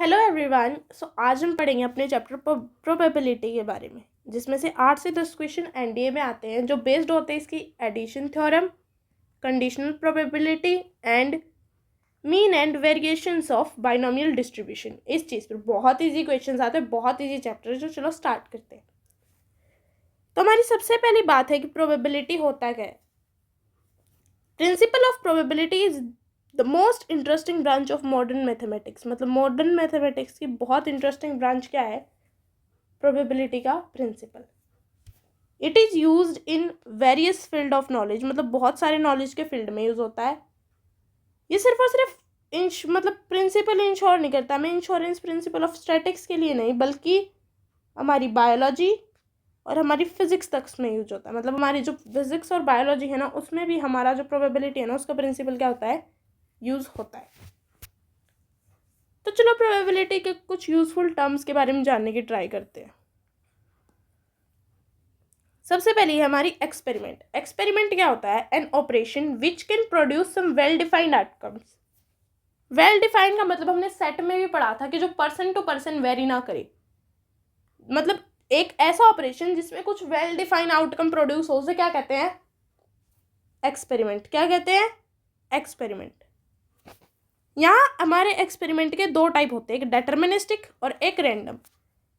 Hello everyone. आज हम पढ़ेंगे अपने चैप्टर प्रोबेबिलिटी के बारे में, जिसमें से 8 से 10 क्वेश्चन एनडीए में आते हैं जो बेस्ड होते हैं इसकी addition theorem, conditional probability and mean and variations of binomial distribution. इस चीज़ पर बहुत इजी क्वेश्चंस आते हैं, बहुत इजी चैप्टर है। जो चलो स्टार्ट करते हैं। तो हमारी सबसे पहली बात है कि प्रोबेबिलिटी होता क्या है। Principle of probability is the most interesting branch of modern mathematics. मतलब मॉडर्न मैथमेटिक्स की बहुत इंटरेस्टिंग ब्रांच क्या है? प्रोबेबिलिटी का principle. It is used in various field of knowledge. मतलब बहुत सारे नॉलेज के फील्ड में यूज होता है। ये सिर्फ और सिर्फ मतलब प्रिंसिपल इंश्योर नहीं करता। मैं इंश्योरेंस प्रिंसिपल ऑफ स्टैटिक्स के लिए नहीं, बल्कि हमारी बायोलॉजी और हमारी फिजिक्स तक में यूज होता है। मतलब हमारी जो फिजिक्स और बायोलॉजी है ना, उसमें भी हमारा जो प्रोबेबिलिटी है ना, उसका प्रिंसिपल क्या होता है? यूज होता है। तो चलो प्रोबेबिलिटी के कुछ यूजफुल टर्म्स के बारे में जानने की ट्राई करते हैं। सबसे पहली है हमारी एक्सपेरिमेंट। एक्सपेरिमेंट क्या होता है? An operation which can produce some well defined outcomes. Well defined का मतलब हमने सेट में भी पढ़ा था कि जो पर्सन टू पर्सन वेरी ना करे। मतलब एक ऐसा ऑपरेशन जिसमें कुछ वेल डिफाइंड आउटकम प्रोड्यूस हो, उसे क्या कहते हैं? एक्सपेरिमेंट। क्या कहते हैं? एक्सपेरिमेंट। यहाँ हमारे एक्सपेरिमेंट के दो टाइप होते हैं, एक डिटर्मिनिस्टिक और एक रैंडम।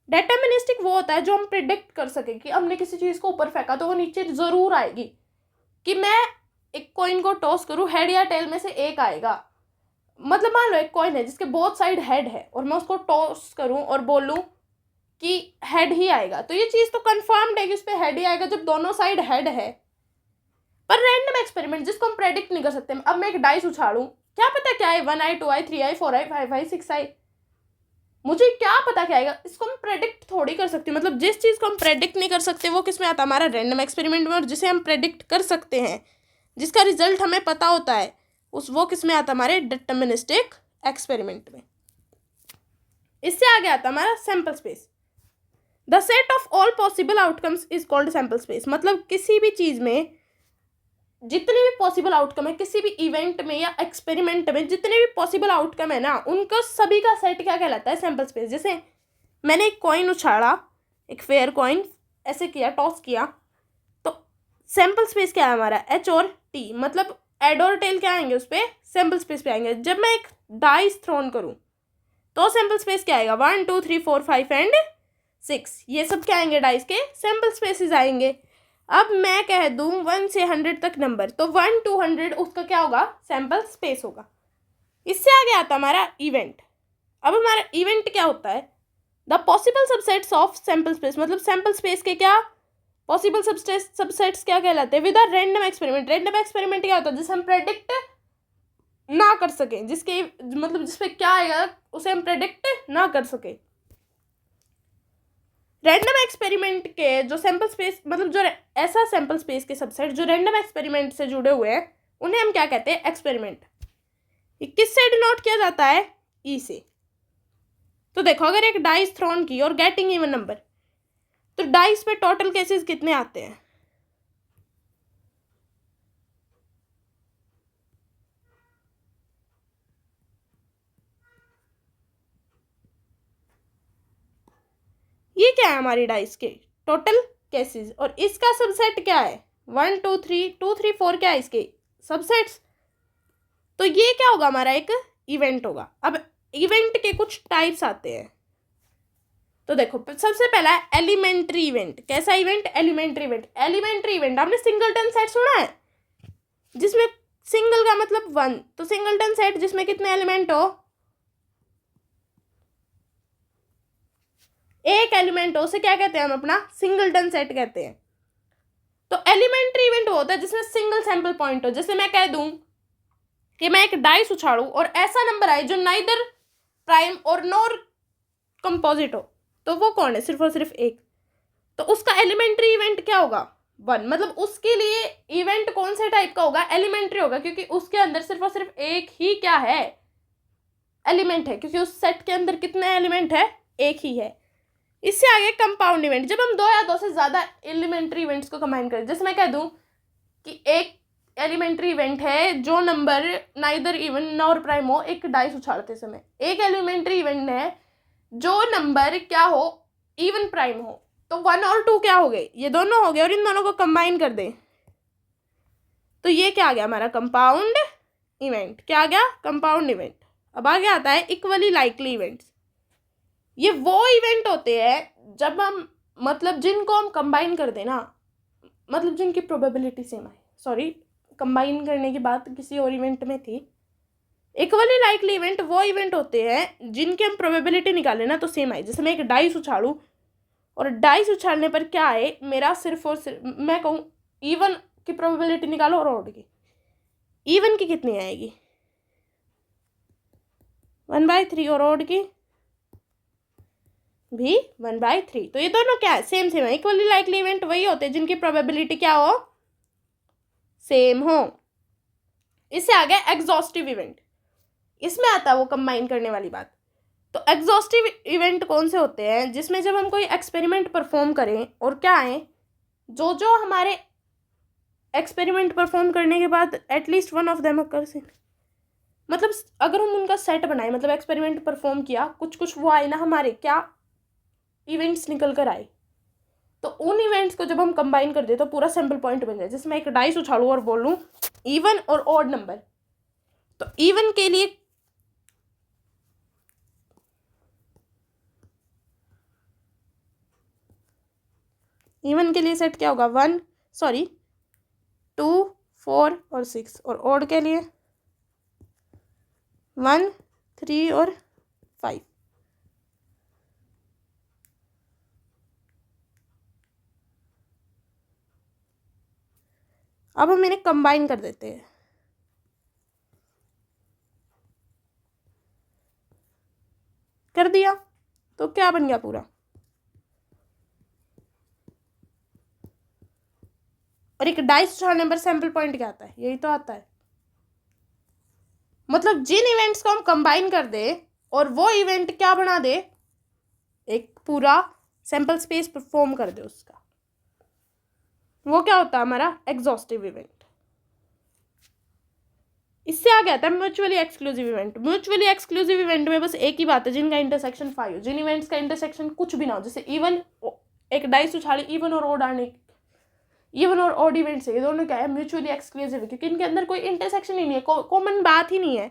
डिटर्मिनिस्टिक वो होता है जो हम प्रिडिक्ट कर सके कि हमने किसी चीज़ को ऊपर फेंका तो वो नीचे ज़रूर आएगी। कि मैं एक कॉइन को टॉस करूँ, हेड या टेल में से एक आएगा। मतलब मान लो एक कॉइन है जिसके बोथ साइड हेड है और मैं उसको टॉस करूँ और बोलूँ कि हेड ही आएगा, तो ये चीज़ तो कन्फर्म्ड है कि उस पर हेड ही आएगा जब दोनों साइड हेड है। पर रैंडम एक्सपेरिमेंट जिसको हम प्रेडिक्ट नहीं कर सकते, अब मैं एक डाइस उछाड़ूँ, क्या पता क्या है, 1 आई 2 आई 3 आई 4 आई 5 आई 6 आई, मुझे क्या पता क्या आएगा? इसको हम प्रेडिक्ट थोड़ी कर सकते। मतलब जिस चीज़ को हम प्रेडिक्ट नहीं कर सकते वो किस में आता? हमारा रैंडम एक्सपेरिमेंट में। और जिसे हम प्रेडिक्ट कर सकते हैं, जिसका रिजल्ट हमें पता होता है, वो किस में आता? हमारे डिटर्मिनिस्टिक एक्सपेरिमेंट में। इससे आगे आता हमारा sample space. The set of all possible outcomes is called sample space. मतलब किसी भी चीज़ में जितने भी पॉसिबल आउटकम है, किसी भी इवेंट में या एक्सपेरिमेंट में जितने भी पॉसिबल आउटकम है ना, उनका सभी का सेट क्या कहलाता है? Sample space. जैसे मैंने एक कॉइन उछाड़ा, एक फेयर कॉइन ऐसे किया, टॉस किया, तो सैंपल स्पेस क्या है हमारा? एच और टी। मतलब एड और टेल क्या आएंगे उस पर? सैंपल स्पेस पे आएंगे। जब मैं एक डाइस थ्रोन करूँ तो सैंपल स्पेस क्या आएगा? 1 2 3 4 5 एंड 6, ये सब क्या आएंगे? डाइस के सैंपल स्पेसिस आएंगे। अब मैं कह दूं 1 से 100 तक नंबर, तो 1 to 100 उसका क्या होगा? सैंपल स्पेस होगा। इससे आगे आता हमारा इवेंट। अब हमारा इवेंट क्या होता है? The possible subsets of sample space. मतलब सैंपल स्पेस के क्या पॉसिबल सबसेट्स क्या कहलाते हैं? With a random experiment. Random experiment क्या होता है? जिसे हम प्रेडिक्ट ना कर सकें, जिसके मतलब जिसपे क्या आएगा उसे हम प्रेडिक्ट ना कर सके। रैंडम एक्सपेरिमेंट के जो सैंपल स्पेस, मतलब जो ऐसा सैंपल स्पेस के सबसेट जो रैंडम एक्सपेरिमेंट से जुड़े हुए हैं, उन्हें हम क्या कहते हैं? एक्सपेरिमेंट। किससे डिनोट किया जाता है? ई से। तो देखो, अगर एक डाइस थ्रोन की और गेटिंग इवन नंबर, तो डाइस पे टोटल केसेस कितने आते हैं? ये क्या है? हमारी डाइस के टोटल केसेस। और इसका सबसेट क्या है? 1 2 3 2 3 4 क्या है इसके सबसेट्स? तो ये क्या होगा? हमारा एक इवेंट होगा। अब इवेंट के कुछ टाइप्स आते हैं। तो देखो, सबसे पहला है एलिमेंट्री इवेंट। कैसा event? Elementary event. Elementary event आपने सिंगलटन सेट सुना है, जिसमें सिंगल का मतलब 1, तो सिंगलटन सेट जिसमें कितने एलिमेंट हो? एक एलिमेंट हो, उसे क्या कहते हैं हम? अपना सिंगलटन सेट कहते हैं। तो एलिमेंट्री इवेंट वो होता है जिसमें सिंगल सैंपल पॉइंट हो। जैसे मैं कह दूं कि मैं एक डाइस उछाड़ू और ऐसा नंबर आए जो नाइदर प्राइम और नॉर कंपोजिट हो, तो वो कौन है? सिर्फ और सिर्फ एक। तो उसका एलिमेंट्री इवेंट क्या होगा? 1। मतलब उसके लिए इवेंट कौन से टाइप का होगा? एलिमेंट्री होगा, क्योंकि उसके अंदर सिर्फ और सिर्फ एक ही क्या है? एलिमेंट है। क्योंकि उस सेट के अंदर कितने एलिमेंट है? एक ही है। इससे आगे कंपाउंड इवेंट। जब हम 2 या 2 से ज़्यादा एलिमेंट्री इवेंट्स को कंबाइन करें, जैसे मैं कह दूं कि एक एलिमेंट्री इवेंट है जो number neither even nor prime हो एक डाइस उछालते समय। एक एलिमेंट्री इवेंट है जो नंबर क्या हो, इवन प्राइम हो। तो 1 और 2 क्या हो गए, ये दोनों हो गए, और इन दोनों को कंबाइन कर दें तो ये क्या आ गया हमारा कंपाउंड इवेंट। क्या आ गया, कंपाउंड इवेंट। अब आगे आता है इक्वली लाइकली इवेंट्स। ये वो इवेंट होते हैं जब हम मतलब जिनको हम कंबाइन कर दें ना, मतलब जिनकी प्रोबेबिलिटी सेम आए। सॉरी, कंबाइन करने की बात किसी और इवेंट में थी। इक्वली लाइकली इवेंट वो इवेंट होते हैं जिनकी हम प्रोबेबिलिटी निकालें ना तो सेम आए। जैसे मैं एक डाइस उछालूँ और डाइस उछालने पर क्या आए, मेरा सिर्फ और सिर्फ मैं कहूँ इवन की प्रोबेबिलिटी निकालो और ऑड की। इवन की कितनी आएगी, 1/3, और ऑड की भी 1/3। तो ये दोनों क्या है, सेम सेम है। इक्वली लाइकली इवेंट वही होते हैं जिनकी प्रोबेबिलिटी क्या हो, सेम हो। इससे आ गया एग्जॉस्टिव इवेंट। इसमें आता है वो कंबाइन करने वाली बात। तो एग्जॉस्टिव इवेंट कौन से होते हैं, जिसमें जब हम कोई एक्सपेरिमेंट परफॉर्म करें और क्या आए, जो हमारे एक्सपेरिमेंट परफॉर्म करने के बाद at least one of them occurs in, मतलब अगर हम उनका सेट बनाए, मतलब एक्सपेरिमेंट परफॉर्म किया, कुछ वो आए ना हमारे क्या इवेंट्स निकल कर आए, तो उन इवेंट्स को जब हम कंबाइन कर दे तो पूरा सैम्पल पॉइंट बन जाए। जैसे मैं एक डाइस उछालूँ और बोलूँ इवन और ऑड नंबर, तो इवन के लिए सेट क्या होगा, 2, 4 और 6, और ऑड के लिए 1, 3 और 5। अब हम इन्हें कंबाइन कर देते हैं। कर दिया तो क्या बन गया पूरा, और एक डाइस उछालने पर सैंपल पॉइंट क्या आता है, यही तो आता है। मतलब जिन इवेंट्स को हम कंबाइन कर दे और वो इवेंट क्या बना दे, एक पूरा सैंपल स्पेस परफॉर्म कर दे उसका, वो क्या होता है हमारा एग्जॉस्टिव इवेंट। इससे आगे आता है mutually exclusive event. Mutually exclusive event में बस एक ही बात है, जिनका इंटरसेक्शन 5 हो, जिन इवेंट्स का इंटरसेक्शन कुछ भी ना हो। जैसे इवन, एक डाइस उछाली इवन और ऑड आने, इवन और ऑड इवेंट्स है, ये दोनों क्या है म्यूचुअली एक्सक्लूसिव है, क्योंकि इनके अंदर कोई इंटरसेक्शन ही नहीं है, कॉमन बात ही नहीं है।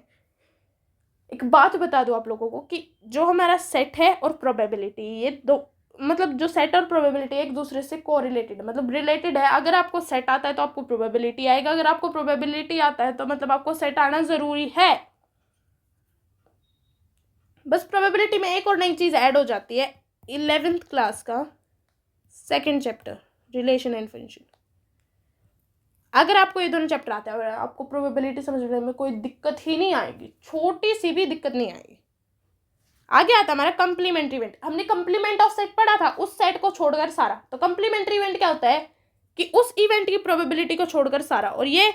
एक बात बता दूं आप लोगों को कि जो हमारा सेट है और प्रोबेबिलिटी, ये दो मतलब जो सेट और प्रोबेबिलिटी एक दूसरे से कोरिलेटेड है, मतलब रिलेटेड है। अगर आपको सेट आता है तो आपको प्रोबेबिलिटी आएगा, अगर आपको प्रोबेबिलिटी आता है तो मतलब आपको सेट आना जरूरी है। बस प्रोबेबिलिटी में एक और नई चीज ऐड हो जाती है, 11th क्लास का 2nd chapter relation and function. अगर आपको ये दोनों चैप्टर आते हैं और आपको प्रोबेबिलिटी समझने में कोई दिक्कत ही नहीं आएगी, छोटी सी भी दिक्कत नहीं आएगी। आगे आता हमारा कंप्लीमेंट्री इवेंट। हमने कंप्लीमेंट ऑफ सेट पढ़ा था, उस सेट को छोड़कर सारा। तो कंप्लीमेंट्री इवेंट क्या होता है कि उस इवेंट की प्रोबेबिलिटी को छोड़कर सारा, और ये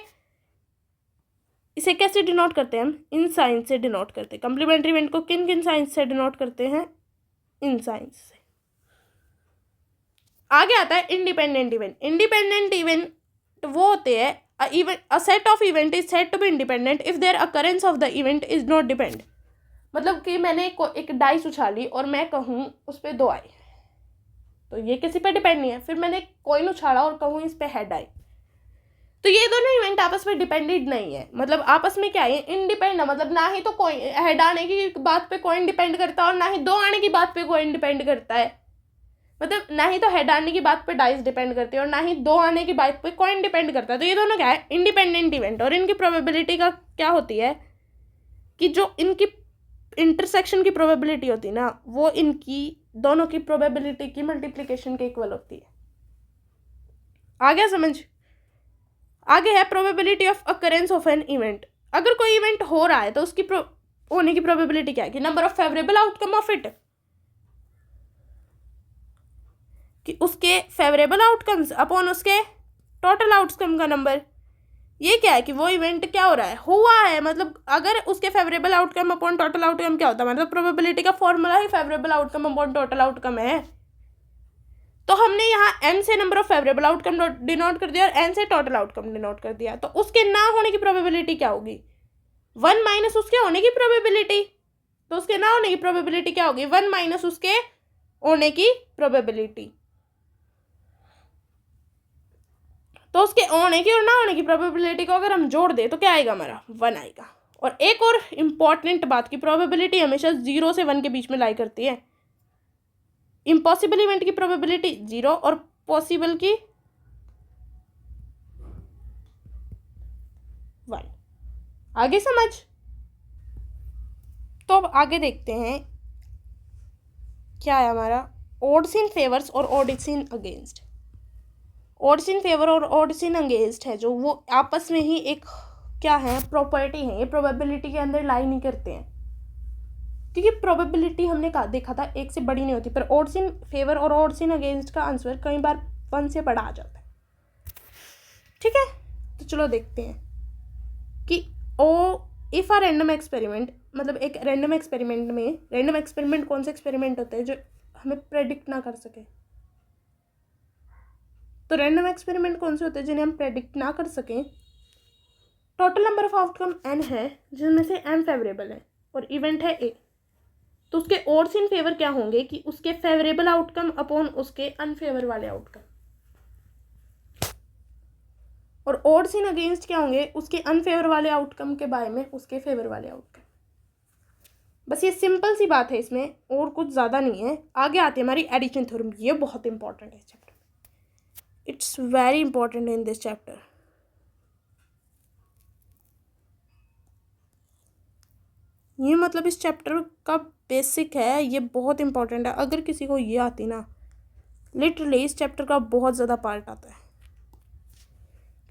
इसे कैसे डिनोट करते हैं हम, इन साइन से डिनोट करते हैं। कंप्लीमेंट्री इवेंट को किन किन साइन से डिनोट करते हैं, इन साइन से। आगे आता है इंडिपेंडेंट इवेंट। इंडिपेंडेंट इवेंट वो होते हैं a set of event is said to be independent if their occurrence of the event is not depend। मतलब कि मैंने एक डाइस उछाली और मैं कहूँ उस पर 2 आए, तो ये किसी पे डिपेंड नहीं है। फिर मैंने कॉइन उछाला और कहूँ इस पे हेड आए, तो ये दोनों इवेंट आपस में डिपेंडेड नहीं है। मतलब आपस में क्या है, इंडिपेंडेंट। मतलब ना ही तो कॉइन हेड आने की बात पे कॉइन डिपेंड करता है और ना ही 2 आने की बात पे कॉइन डिपेंड करता है। मतलब ना ही तो हेड आने की बात पे डाइस डिपेंड करती है और ना ही 2 आने की बात पे कॉइन डिपेंड करता है। तो ये दोनों क्या है, इंडिपेंडेंट इवेंट। और इनकी प्रोबेबिलिटी का क्या होती है कि जो इनकी इंटरसेक्शन की प्रोबेबिलिटी होती है ना, वो इनकी दोनों की प्रोबेबिलिटी की मल्टीप्लिकेशन के इक्वल होती है। आ गया समझ। आगे है probability of occurrence of an event. अगर कोई इवेंट हो रहा है तो उसकी होने की प्रोबेबिलिटी क्या है कि number of favourable outcome of it, कि उसके फेवरेबल आउटकम्स अपॉन उसके टोटल आउटकम का नंबर। ये क्या है कि वो इवेंट क्या हो रहा है, हुआ है। मतलब अगर उसके favourable outcome upon total outcome क्या होता है, मतलब प्रोबेबिलिटी का फॉर्मूला ही favourable outcome upon total outcome है। तो हमने यहाँ n से number of favourable outcome denote कर दिया और n से टोटल आउटकम डिनोट कर दिया, तो उसके ना होने की प्रोबेबिलिटी क्या होगी? 1 माइनस उसके होने की प्रोबेबिलिटी। तो उसके ना होने की प्रोबेबिलिटी क्या होगी? 1 माइनस उसके होने की प्रोबेबिलिटी। तो उसके होने की और ना होने की प्रोबेबिलिटी को अगर हम जोड़ दें तो क्या आएगा? हमारा 1 आएगा। और एक और इम्पॉर्टेंट बात की प्रोबेबिलिटी हमेशा 0 से 1 के बीच में लाई करती है। इम्पॉसिबल इवेंट की प्रोबेबिलिटी 0 और पॉसिबल की 1। आगे समझ? तो अब आगे देखते हैं क्या है हमारा odds in फेवर्स और odds in against. odds in favour और odds in अगेंस्ट है जो, वो आपस में ही एक क्या है, प्रॉपर्टी है, ये प्रोबेबिलिटी के अंदर लाई नहीं करते हैं, क्योंकि प्रोबेबिलिटी हमने कहा देखा था एक से बड़ी नहीं होती, पर odds in फेवर और odds in अगेंस्ट का आंसर कई बार 1 से बड़ा आ जाता है। ठीक है, तो चलो देखते हैं कि इफ अ रैंडम एक्सपेरिमेंट, मतलब एक रैंडम एक्सपेरिमेंट में, रैंडम एक्सपेरिमेंट कौन से एक्सपेरिमेंट होते हैं जो हमें प्रेडिक्ट ना कर सके? तो रैंडम एक्सपेरिमेंट कौन से होते हैं जिन्हें हम प्रेडिक्ट ना कर सकें? Total number of outcome n है जिनमें से m फेवरेबल है और इवेंट है a, तो उसके odds इन फेवर क्या होंगे कि उसके फेवरेबल आउटकम अपॉन उसके अनफेवर वाले आउटकम, और odds इन अगेंस्ट क्या होंगे? उसके अनफेवर वाले आउटकम के बारे में उसके फेवर वाले आउटकम। बस ये सिंपल सी बात है, इसमें और कुछ ज़्यादा नहीं है। आगे आती है हमारी एडिशन थ्योरम। ये बहुत इंपॉर्टेंट है इस चैप्टर में, it's very important in this chapter. ये मतलब इस चैप्टर का बेसिक है, ये बहुत इंपॉर्टेंट है। अगर किसी को ये आती ना, लिटरली इस चैप्टर का बहुत ज़्यादा पार्ट आता है,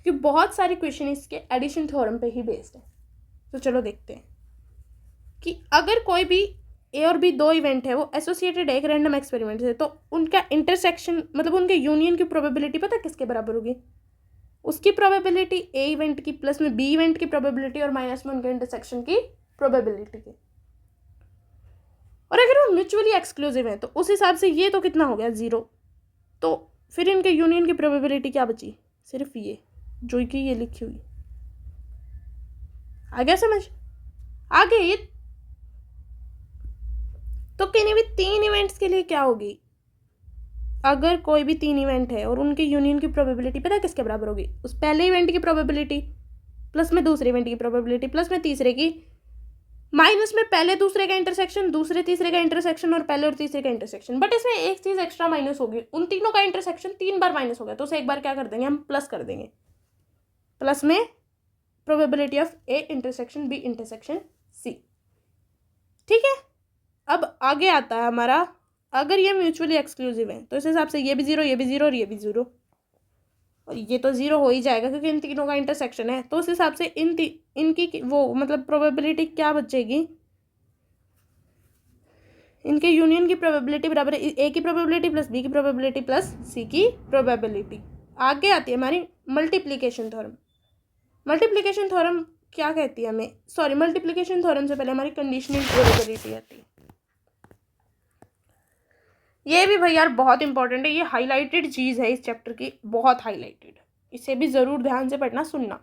क्योंकि बहुत सारी क्वेश्चन इसके एडिशन थ्योरम पे ही बेस्ड है। तो चलो देखते हैं कि अगर कोई भी ए और बी दो इवेंट है, वो एसोसिएटेड है एक रैंडम एक्सपेरिमेंट से, तो उनका इंटरसेक्शन मतलब उनके यूनियन की प्रोबेबिलिटी पता किसके बराबर होगी? उसकी प्रोबेबिलिटी ए इवेंट की प्लस में बी इवेंट की प्रोबेबिलिटी और माइनस में उनके इंटरसेक्शन की प्रोबेबिलिटी की। और अगर वो म्यूचुअली एक्सक्लूसिव है तो उस हिसाब से ये तो कितना हो गया? 0। तो फिर इनके यूनियन की प्रोबेबिलिटी क्या बची? सिर्फ ये जो कि ये लिखी हुई। आ गया समझ? आगे ये तो किन्हीं भी 3 इवेंट्स के लिए क्या होगी? अगर कोई भी 3 इवेंट है और उनके यूनियन की प्रोबेबिलिटी पता है किसके बराबर होगी? उस पहले इवेंट की प्रोबेबिलिटी प्लस में दूसरे इवेंट की प्रोबेबिलिटी प्लस में तीसरे की माइनस में पहले दूसरे का इंटरसेक्शन, दूसरे तीसरे का इंटरसेक्शन और पहले और तीसरे का इंटरसेक्शन। बट इसमें एक चीज़ एक्स्ट्रा माइनस होगी, उन तीनों का इंटरसेक्शन 3 बार माइनस हो गया, तो उसे एक बार क्या कर देंगे? हम प्लस कर देंगे, प्लस में probability of A intersection B intersection C. ठीक है, अब आगे आता है हमारा, अगर ये म्यूचुअली एक्सक्लूसिव है तो इस हिसाब से ये भी 0, ये भी 0 और ये भी 0, और ये तो 0 हो ही जाएगा क्योंकि इन तीनों का इंटरसेक्शन है। तो उस हिसाब से इनकी वो मतलब प्रोबेबिलिटी क्या बचेगी? इनके यूनियन की प्रोबेबिलिटी बराबर है ए की प्रोबेबिलिटी प्लस बी की प्रोबेबिलिटी प्लस सी की प्रोबेबिलिटी। आगे आती है हमारी मल्टीप्लिकेशन थ्योरम। मल्टीप्लिकेशन थ्योरम क्या कहती है हमें? सॉरी, मल्टीप्लिकेशन थ्योरम से पहले हमारी कंडीशनल प्रोबेबिलिटी आती है। ये भी भाई यार बहुत इंपॉर्टेंट है, ये हाईलाइटेड चीज़ है इस चैप्टर की, बहुत हाईलाइटेड। इसे भी ज़रूर ध्यान से पढ़ना, सुनना।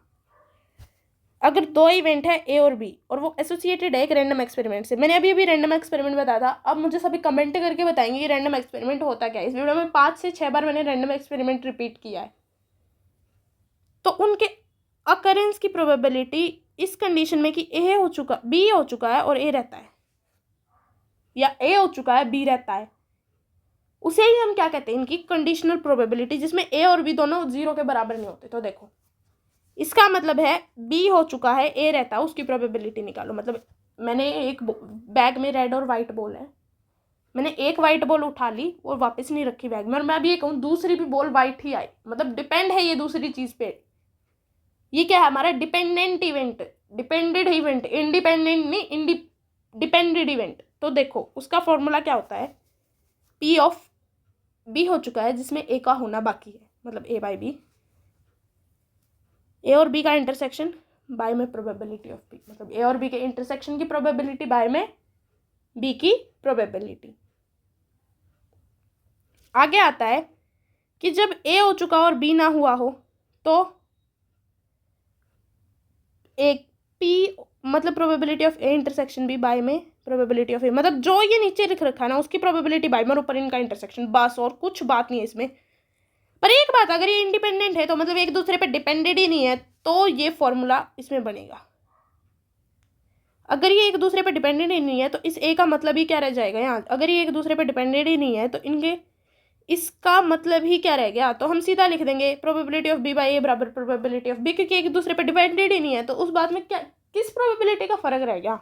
अगर 2 इवेंट है ए और बी और वो एसोसिएटेड है एक रैंडम एक्सपेरिमेंट से, मैंने अभी रैंडम एक्सपेरिमेंट बताया था, अब मुझे सभी कमेंट करके बताएंगे कि रैंडम एक्सपेरिमेंट होता क्या है। इस वीडियो में 5 से 6 बार मैंने रैंडम एक्सपेरिमेंट रिपीट किया है। तो उनके अकरेंस की प्रोबेबिलिटी इस कंडीशन में कि ए हो चुका, बी हो चुका है और ए रहता है, या ए हो चुका है बी रहता है, उसे ही हम क्या कहते हैं? इनकी कंडीशनल प्रोबेबिलिटी, जिसमें ए और बी दोनों 0 के बराबर नहीं होते। तो देखो, इसका मतलब है बी हो चुका है, ए रहता है, उसकी प्रोबेबिलिटी निकालो। मतलब मैंने एक बैग में रेड और वाइट बॉल है, मैंने एक वाइट बॉल उठा ली और वापस नहीं रखी बैग में, और मैं अभी ये कहूँ दूसरी भी बॉल वाइट ही आई, मतलब डिपेंड है ये दूसरी चीज़ पे। ये क्या है? हमारा dependent event, depended event, independent नहीं, डिपेंडेड इवेंट। तो देखो उसका फॉर्मूला क्या होता है? पी ऑफ बी हो चुका है जिसमें ए का होना बाकी है, मतलब ए बाई बी, ए और बी का इंटरसेक्शन बाय में प्रोबेबिलिटी ऑफ बी, मतलब ए और बी के इंटरसेक्शन की प्रोबेबिलिटी बाय में बी की प्रोबेबिलिटी। आगे आता है कि जब ए हो चुका और बी ना हुआ हो तो एक पी मतलब probability of A intersection B by में प्रोबेबिलिटी ऑफ ए, मतलब जो ये नीचे लिख रखा है ना उसकी प्रोबेबिलिटी बाय में और ऊपर इनका इंटरसेक्शन, बस और कुछ बात नहीं है इसमें। पर एक बात, अगर ये इंडिपेंडेंट है तो मतलब एक दूसरे पे डिपेंडेड ही नहीं है तो ये फॉर्मूला इसमें बनेगा। अगर ये एक दूसरे पे डिपेंडेंट ही नहीं है तो इस ए का मतलब ही क्या रह जाएगा यहाँ, अगर ये एक दूसरे पे डिपेंडेंट ही नहीं है तो इनके इसका मतलब ही क्या रह गया, तो हम सीधा लिख देंगे प्रोबेबिलिटी ऑफ बी बाई ए बराबर प्रोबेबिलिटी ऑफ बी, क्योंकि एक दूसरे पे डिपेंडेंट ही नहीं है तो उस बात में क्या किस प्रोबेबिलिटी का फर्क रह गया।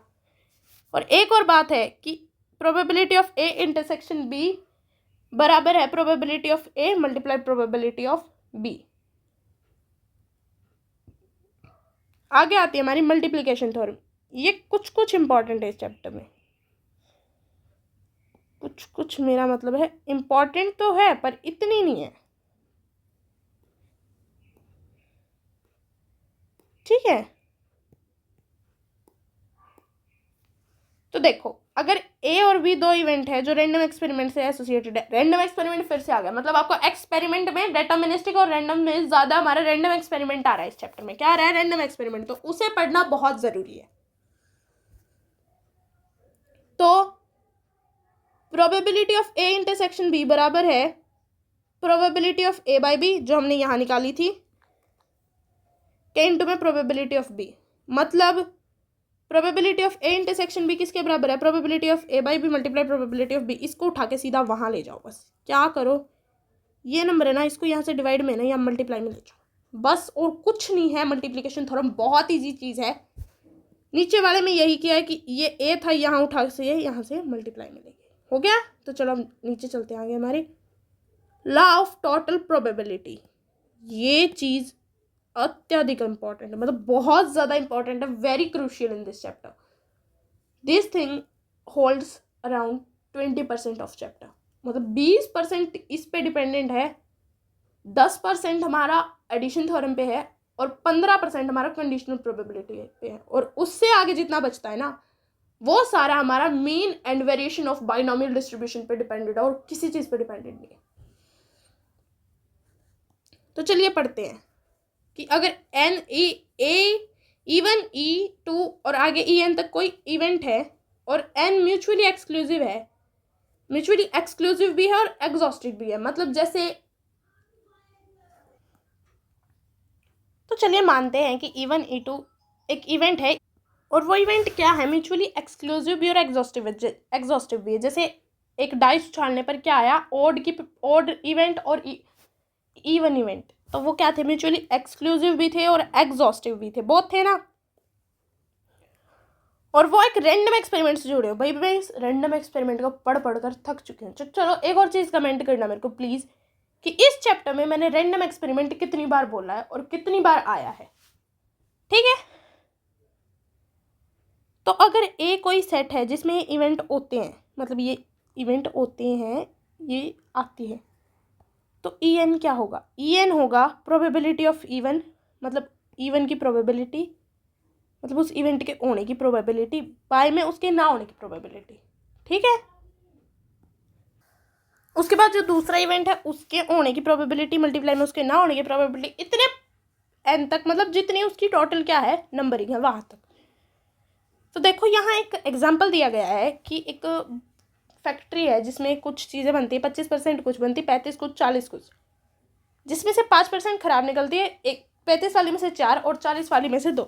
और एक और बात है कि probability of A intersection B बराबर है probability of A multiply probability of B. आगे आती है हमारी मल्टीप्लिकेशन थ्योरम। ये कुछ कुछ इंपॉर्टेंट है इस चैप्टर में, कुछ कुछ मेरा मतलब है इंपॉर्टेंट तो है पर इतनी नहीं है, ठीक है। तो देखो, अगर ए और बी दो इवेंट है जो रैंडम एक्सपेरिमेंट से एसोसिएटेड है, रैंडम एक्सपेरिमेंट फिर से आ गया, मतलब आपको एक्सपेरिमेंट में डिटर्मिनिस्टिक और रैंडम में ज्यादा हमारा रैंडम एक्सपेरिमेंट आ रहा है इस चैप्टर में। क्या आ रहा है? रैंडम एक्सपेरिमेंट, तो उसे पढ़ना बहुत जरूरी है। तो probability of A intersection B बराबर है probability of A by B, जो हमने यहां निकाली थी, के इंटू में प्रोबेबिलिटी ऑफ बी, मतलब probability of A intersection B किसके बराबर है? Probability of A by B multiply probability of B. इसको उठा के सीधा वहां ले जाओ, बस क्या करो, ये नंबर है ना, इसको यहाँ से डिवाइड में ना या मल्टीप्लाई में ले जाओ, बस और कुछ नहीं है। मल्टीप्लिकेशन थ्योरम बहुत ईजी चीज है। नीचे वाले में यही किया है कि ये ए था, यहाँ उठा से यहाँ से मल्टीप्लाई में लेंगे, हो गया। तो चलो हम नीचे चलते हैं आगे। हमारी लॉ ऑफ टोटल प्रोबेबिलिटी, ये चीज अत्यधिक इंपॉर्टेंट है, मतलब बहुत ज्यादा इंपॉर्टेंट है, very crucial in this chapter. This thing holds around 20% of chapter, मतलब 20% इस पे डिपेंडेंट है, 10% हमारा एडिशन थ्योरम पे है और 15% हमारा कंडीशनल प्रोबेबिलिटी पे है, और उससे आगे जितना बचता है ना वो सारा हमारा mean and variation of binomial distribution पे डिपेंडेंट है और किसी चीज पे डिपेंडेंट नहीं है। तो चलिए पढ़ते हैं कि अगर n E a even E two और आगे ई एन तक कोई इवेंट है और एन म्यूचुअली एक्सक्लूसिव है, म्यूचुअली एक्सक्लूसिव भी है और एग्जॉस्टिव भी है, मतलब जैसे, तो चलिए मानते हैं कि इवन ई टू एक इवेंट है और वो इवेंट क्या है? म्यूचुअली एक्सक्लूसिव भी और एग्जॉस्टिव भी है। जैसे एक डाइस उछालने पर क्या आया? ओड इवेंट और इवन इवेंट, तो वो क्या थे? म्यूचुअली एक्सक्लूसिव भी थे और एग्जॉस्टिव भी थे, बहुत थे ना। और वो एक रैंडम एक्सपेरिमेंट से जुड़े हो। भाई मैं इस रैंडम एक्सपेरिमेंट को पढ़ कर थक चुकी हूँ। चलो एक और चीज कमेंट करना मेरे को प्लीज कि इस चैप्टर में मैंने रैंडम एक्सपेरिमेंट कितनी बार बोला है और कितनी बार आया है, ठीक है। तो अगर ए कोई सेट है जिसमें इवेंट होते हैं, मतलब ये इवेंट होते हैं, ये आती है, तो ई एन क्या होगा? ई एन होगा प्रोबेबिलिटी ऑफ इवन, मतलब इवन की प्रोबेबिलिटी, मतलब उस इवेंट के होने की प्रोबेबिलिटी बाय में उसके ना होने की प्रोबेबिलिटी, ठीक है। उसके बाद जो दूसरा इवेंट है उसके होने की प्रोबेबिलिटी मल्टीप्लाई में उसके ना होने की प्रोबेबिलिटी, इतने एन तक, मतलब जितनी उसकी टोटल क्या है नंबरिंग है वहां तक। तो देखो यहाँ एक एग्जाम्पल दिया गया है कि एक फैक्ट्री है जिसमें कुछ चीज़ें बनती है, 25% कुछ बनती, 35 कुछ, 40 कुछ, जिसमें से 5% खराब निकलती है, एक 35 वाली में से 4 और 40 वाली में से 2।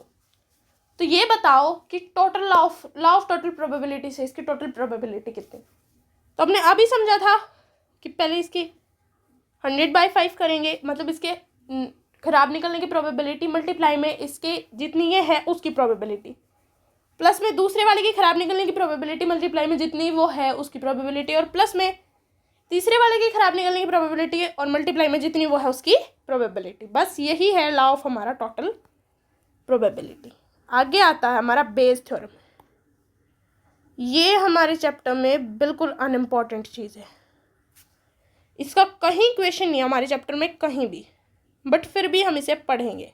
तो ये बताओ कि total law of total probability से इसकी टोटल प्रोबेबिलिटी कितनी? तो हमने अभी समझा था कि पहले इसकी 100/5 करेंगे, मतलब इसके खराब निकलने की प्रोबेबिलिटी मल्टीप्लाई में इसके जितनी ये है उसकी प्रोबेबिलिटी, प्लस में दूसरे वाले की खराब निकलने की प्रोबेबिलिटी मल्टीप्लाई में जितनी वो है उसकी प्रोबेबिलिटी, और प्लस में तीसरे वाले की खराब निकलने की प्रोबेबिलिटी और मल्टीप्लाई में जितनी वो है उसकी प्रोबेबिलिटी। बस यही है लॉ ऑफ हमारा टोटल प्रोबेबिलिटी। आगे आता है हमारा बेस थ्योरम। ये हमारे चैप्टर में बिल्कुल अनइम्पॉर्टेंट चीज़ है, इसका कहीं क्वेश्चन नहीं है हमारे चैप्टर में कहीं भी, बट फिर भी हम इसे पढ़ेंगे।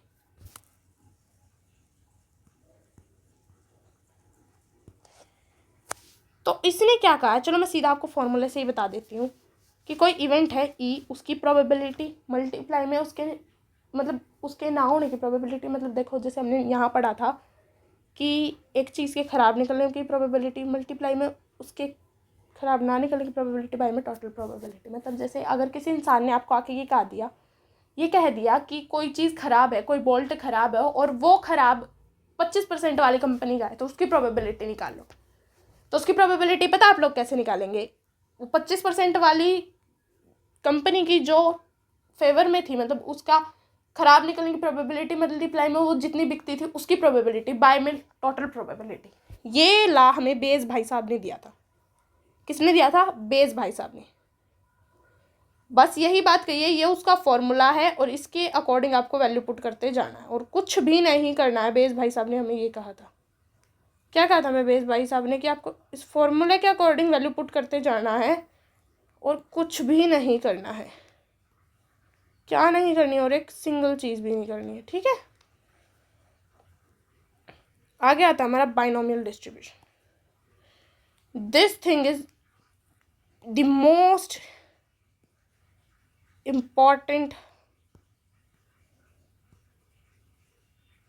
तो इसने क्या कहा, चलो मैं सीधा आपको फॉर्मूले से ही बता देती हूँ कि कोई इवेंट है ई, उसकी प्रोबेबिलिटी मल्टीप्लाई में उसके मतलब उसके ना होने की प्रोबेबिलिटी, मतलब देखो जैसे हमने यहाँ पढ़ा था कि एक चीज़ के ख़राब निकलने की प्रोबेबिलिटी मल्टीप्लाई में उसके ख़राब ना निकलने की प्रोबेबिलिटी बाय में टोटल प्रोबेबिलिटी। मतलब जैसे अगर किसी इंसान ने आपको आके ये कह दिया कि कोई चीज़ ख़राब है, कोई बोल्ट ख़राब है और वो ख़राब 25% वाली कंपनी का है, तो उसकी प्रोबेबिलिटी निकालो। तो उसकी प्रोबेबिलिटी पता आप लोग कैसे निकालेंगे? वो 25% वाली कंपनी की जो फेवर में थी, मतलब उसका ख़राब निकलने की प्रोबेबिलिटी मल्टीप्लाई में वो जितनी बिकती थी उसकी प्रोबेबिलिटी बाय में टोटल प्रोबेबिलिटी। ये ला हमें बेस भाई साहब ने दिया था। किसने दिया था? बेस भाई साहब ने। बस यही बात कही है, ये उसका फॉर्मूला है और इसके अकॉर्डिंग आपको वैल्यू पुट करते जाना है और कुछ भी नहीं करना है। बेस भाई साहब ने हमें ये कहा था। क्या कहा था हमें बेस भाई साहब ने? कि आपको इस फॉर्मूले के अकॉर्डिंग वैल्यू पुट करते जाना है और कुछ भी नहीं करना है। क्या नहीं करनी? और एक सिंगल चीज़ भी नहीं करनी है, ठीक है। आगे आता है हमारा binomial distribution. This thing is the most important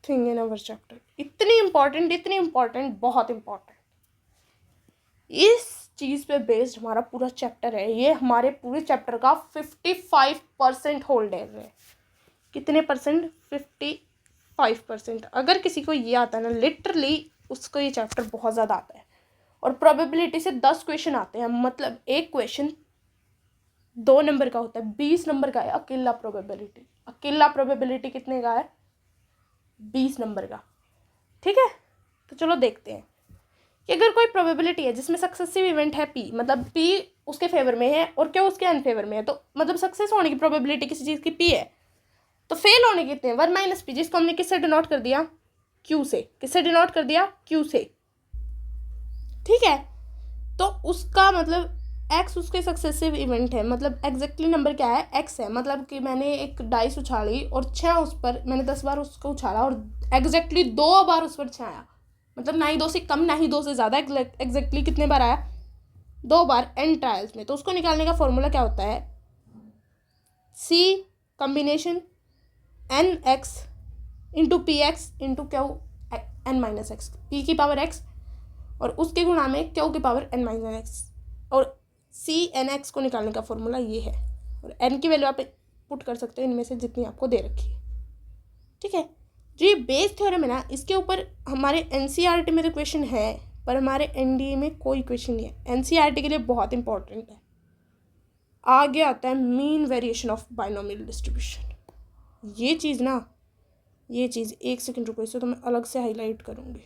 thing in our chapter. इतनी इम्पॉर्टेंट, बहुत इम्पॉर्टेंट। इस चीज़ पे बेस्ड हमारा पूरा चैप्टर है। ये हमारे पूरे चैप्टर का 55% होल्डर है। कितने परसेंट? 55%। अगर किसी को ये आता है ना, लिटरली उसको ये चैप्टर बहुत ज़्यादा आता है। और प्रोबेबिलिटी से 10 क्वेश्चन आते हैं, मतलब एक क्वेश्चन 2 नंबर का होता है, 20 नंबर का है अकेला प्रोबेबिलिटी। अकेला प्रोबेबिलिटी कितने का है? 20 नंबर का, ठीक है। तो चलो देखते हैं कि अगर कोई प्रोबेबिलिटी है जिसमें सक्सेसिव इवेंट है पी, मतलब पी उसके फेवर में है और क्या उसके अनफेवर में है, तो मतलब सक्सेस होने की प्रोबेबिलिटी किसी चीज़ की पी है, तो फेल होने की कितने? 1 माइनस पी, जिसको हमने किससे डिनोट कर दिया? क्यू से। किससे डिनोट कर दिया? क्यू से, ठीक है। तो उसका मतलब एक्स उसके सक्सेसिव इवेंट है, मतलब एग्जैक्टली नंबर क्या है? एक्स है। मतलब कि मैंने एक डाइस उछाली और 6 उस पर, मैंने 10 बार उसको उछाला और एग्जैक्टली 2 बार उस पर 6 आया, मतलब ना ही 2 से कम ना ही 2 से ज़्यादा, एग्जैक्टली कितने बार आया? 2 बार एन ट्रायल्स में। तो उसको निकालने का फॉर्मूला क्या होता है? C combination N X into P X into Q N minus X, P की पावर एक्स और उसके गुणा में क्यू की पावर एन माइनस एक्स, और सी एन एक्स को निकालने का फॉर्मूला ये है। और एन की वैल्यू आप पुट कर सकते हो इनमें से जितनी आपको दे रखी है, ठीक है। जो ये बेस थ्योरम है ना, इसके ऊपर हमारे एनसीईआरटी में तो क्वेश्चन है, पर हमारे एनडीए में कोई क्वेश्चन नहीं है। एनसीईआरटी के लिए बहुत इंपॉर्टेंट है। आगे आता है mean variation of binomial distribution. ये चीज़ ना, ये चीज़ 1 सेकंड रुको, इसे तो मैं अलग से हाईलाइट करूँगी।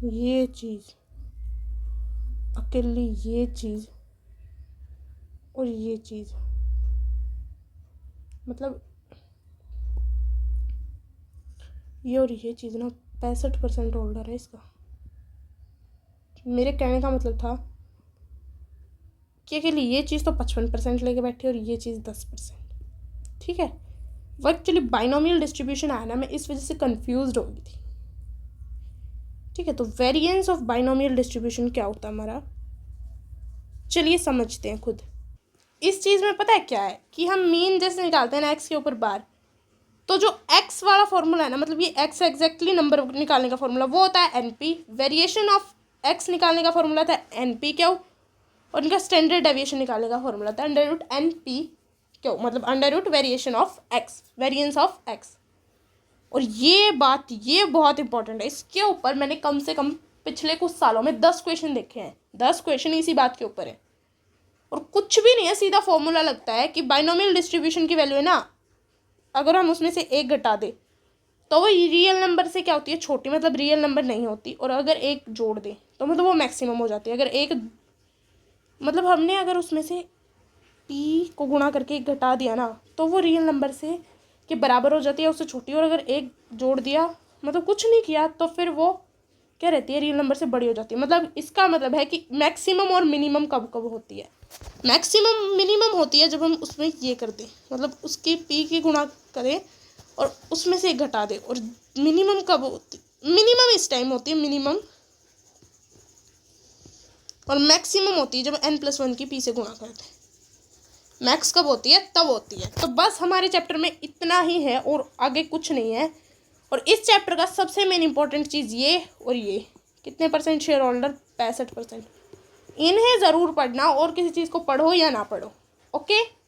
ये चीज़ अकेली, ये चीज़ और ये चीज़, मतलब ये और ये चीज़ ना 65% होल्डर है इसका। मेरे कहने का मतलब था कि अकेली ये चीज़ तो 55% लेके बैठी और ये चीज़ 10%, ठीक है। वो एक्चुअली बाइनोमियल डिस्ट्रीब्यूशन आया ना, मैं इस वजह से कंफ्यूज हो गई थी, ठीक है। तो वेरिएंस ऑफ बाइनोमियल डिस्ट्रीब्यूशन क्या होता है हमारा, चलिए समझते हैं खुद। इस चीज़ में पता है क्या है कि हम मीन जैसे निकालते हैं ना एक्स के ऊपर बार, तो जो एक्स वाला फॉर्मूला है ना, मतलब ये एक्स एग्जैक्टली नंबर निकालने का फॉर्मूला वो होता है n P. Variation of x निकालने का फॉर्मूला था एन पी क्यू, और इनका स्टैंडर्ड डेविएशन निकालने का फॉर्मूला था under root N P Q, मतलब under root variation of X, variance of X. और ये बात ये बहुत इंपॉर्टेंट है, इसके ऊपर मैंने कम से कम पिछले कुछ सालों में 10 क्वेश्चन देखे हैं। 10 क्वेश्चन इसी बात के ऊपर है और कुछ भी नहीं है, सीधा फॉर्मूला लगता है कि बाइनोमियल डिस्ट्रीब्यूशन की वैल्यू है ना, अगर हम उसमें से 1 घटा दे तो वो रियल नंबर से क्या होती है? छोटी, मतलब रियल नंबर नहीं होती। और अगर 1 जोड़ दे तो मतलब वो मैक्सिमम हो जाती है। अगर 1 मतलब हमने अगर उसमें से पी को गुणा करके 1 घटा दिया ना, तो वो रियल नंबर से के बराबर हो जाती है, उससे छोटी। और अगर 1 जोड़ दिया, मतलब कुछ नहीं किया, तो फिर वो क्या रहती है? रियल नंबर से बड़ी हो जाती है। मतलब इसका मतलब है कि मैक्सिमम और मिनिमम कब कब होती है? मैक्सिमम मिनिमम होती है जब हम उसमें ये कर दें, मतलब उसकी पी की गुणा करें और उसमें से एक घटा दे। और मिनिमम कब होती, मिनिमम इस टाइम होती है मिनिमम, और मैक्सिमम होती है जब n+1 की p से गुणा करते हैं। मैक्स कब होती है, तब होती है। तो बस हमारे चैप्टर में इतना ही है और आगे कुछ नहीं है। और इस चैप्टर का सबसे मेन इंपॉर्टेंट चीज़ ये और ये, कितने परसेंट शेयर होल्डर, 65%। इन्हें ज़रूर पढ़ना, और किसी चीज़ को पढ़ो या ना पढ़ो। ओके।